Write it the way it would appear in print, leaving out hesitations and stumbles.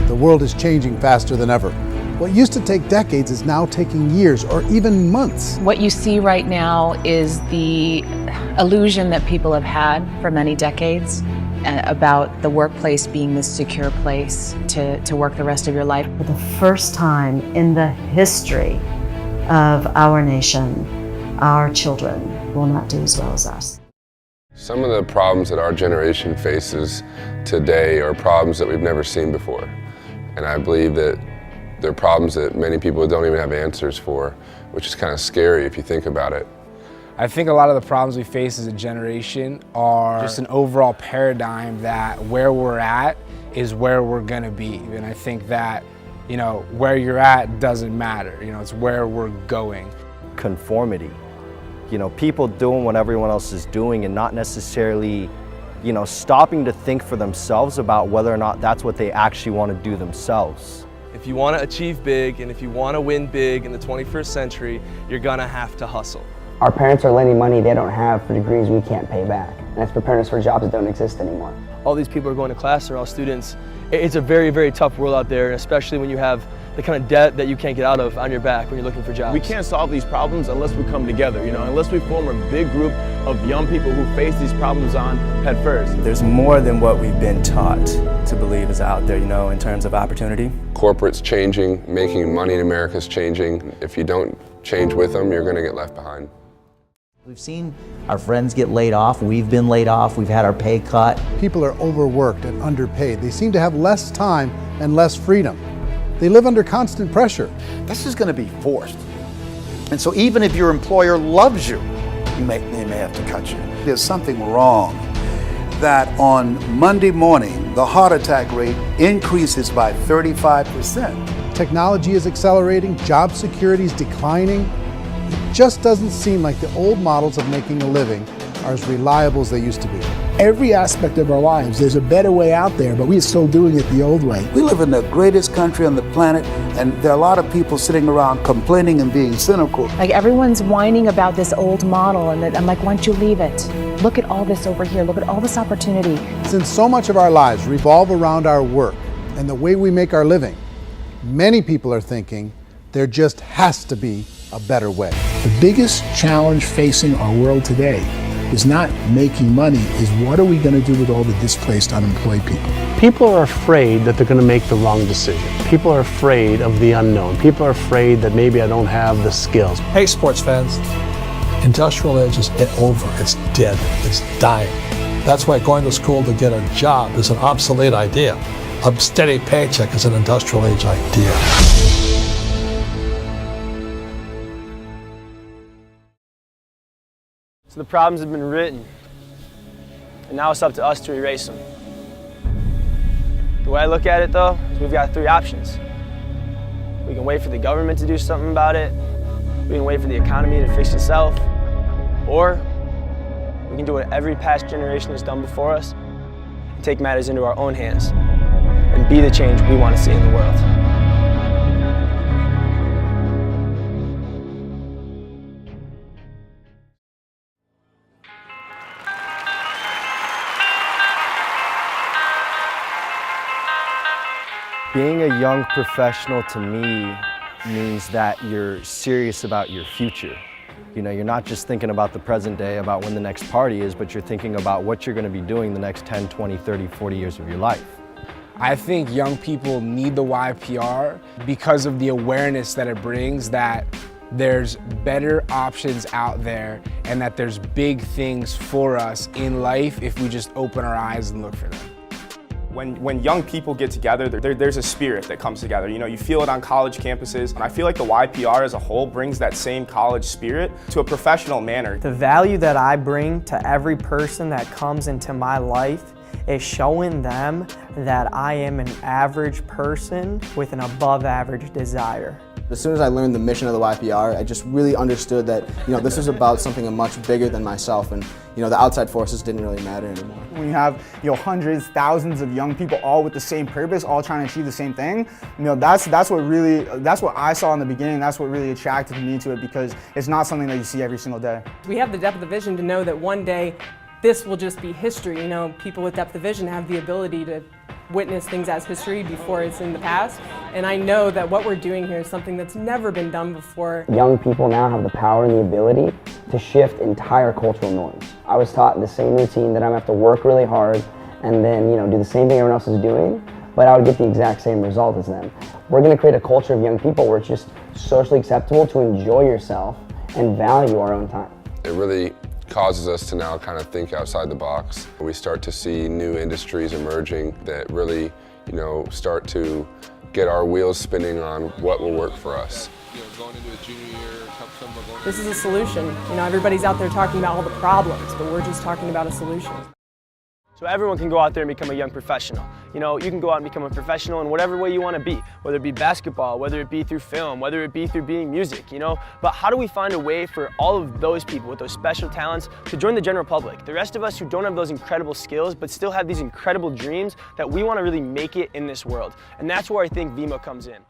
The world is changing faster than ever. What used to take decades is now taking years or even months. What you see right now is the illusion that people have had for many decades about the workplace being this secure place to work the rest of your life. For the first time in the history of our nation, our children will not do as well as us. Some of the problems that our generation faces today are problems that we've never seen before. And I believe that they're problems that many people don't even have answers for, which is kind of scary if you think about it. I think a lot of the problems we face as a generation are just an overall paradigm that where we're at is where we're gonna be. And I think that, you know, where you're at doesn't matter. You know, it's where we're going. Conformity. You know, people doing what everyone else is doing and not necessarily, you know, stopping to think for themselves about whether or not that's what they actually want to do themselves. If you want to achieve big and if you want to win big in the 21st century, you're gonna have to hustle. Our parents are lending money they don't have for degrees we can't pay back, and that's preparing us for jobs that don't exist anymore. All these people are going to class, they're all students. It's a very, very tough world out there, especially when you have the kind of debt that you can't get out of on your back when you're looking for jobs. We can't solve these problems unless we come together, you know, unless we form a big group of young people who face these problems on head first. There's more than what we've been taught to believe is out there, you know, in terms of opportunity. Corporate's changing, making money in America's changing. If you don't change with them, you're gonna get left behind. We've seen our friends get laid off, we've been laid off, we've had our pay cut. People are overworked and underpaid. They seem to have less time and less freedom. They live under constant pressure. This is going to be forced. And so even if your employer loves you, they may have to cut you. There's something wrong that on Monday morning, the heart attack rate increases by 35%. Technology is accelerating, job security is declining. It just doesn't seem like the old models of making a living are as reliable as they used to be. Every aspect of our lives, there's a better way out there, but we're still doing it the old way. We live in the greatest country on the planet, and there are a lot of people sitting around complaining and being cynical. Like everyone's whining about this old model, and I'm like, why don't you leave it? Look at all this over here, look at all this opportunity. Since so much of our lives revolve around our work and the way we make our living, many people are thinking there just has to be a better way. The biggest challenge facing our world today is not making money, is what are we going to do with all the displaced, unemployed people? People are afraid that they're going to make the wrong decision. People are afraid of the unknown. People are afraid that maybe I don't have the skills. Hey, sports fans, industrial age is over. It's dead. It's dying. That's why going to school to get a job is an obsolete idea. A steady paycheck is an industrial age idea. So the problems have been written, and now it's up to us to erase them. The way I look at it, though, is we've got three options. We can wait for the government to do something about it, we can wait for the economy to fix itself, or we can do what every past generation has done before us and take matters into our own hands and be the change we want to see in the world. Being a young professional to me means that you're serious about your future. You know, you're not just thinking about the present day, about when the next party is, but you're thinking about what you're going to be doing the next 10, 20, 30, 40 years of your life. I think young people need the YPR because of the awareness that it brings that there's better options out there and that there's big things for us in life if we just open our eyes and look for them. When young people get together, there's a spirit that comes together. You know, you feel it on college campuses. And I feel like the YPR as a whole brings that same college spirit to a professional manner. The value that I bring to every person that comes into my life is showing them that I am an average person with an above average desire. As soon as I learned the mission of the YPR, I just really understood that, this was about something much bigger than myself, and the outside forces didn't really matter anymore. When you have hundreds, thousands of young people all with the same purpose, all trying to achieve the same thing, that's what I saw in the beginning. That's what really attracted me to it, because it's not something that you see every single day. We have the depth of vision to know that one day this will just be history. You know, people with depth of vision have the ability to witness things as history before it's in the past. And I know that what we're doing here is something that's never been done before. Young people now have the power and the ability to shift entire cultural norms. I was taught the same routine that I'm gonna have to work really hard and then, you know, do the same thing everyone else is doing, but I would get the exact same result as them. We're gonna create a culture of young people where it's just socially acceptable to enjoy yourself and value our own time. It really causes us to now kind of think outside the box. We start to see new industries emerging that really, you know, start to get our wheels spinning on what will work for us. This is a solution. You know, everybody's out there talking about all the problems, but we're just talking about a solution. So everyone can go out there and become a young professional. You know, you can go out and become a professional in whatever way you want to be, whether it be basketball, whether it be through film, whether it be through being music, you know. But how do we find a way for all of those people with those special talents to join the general public? The rest of us who don't have those incredible skills, but still have these incredible dreams that we want to really make it in this world. And that's where I think VMO comes in.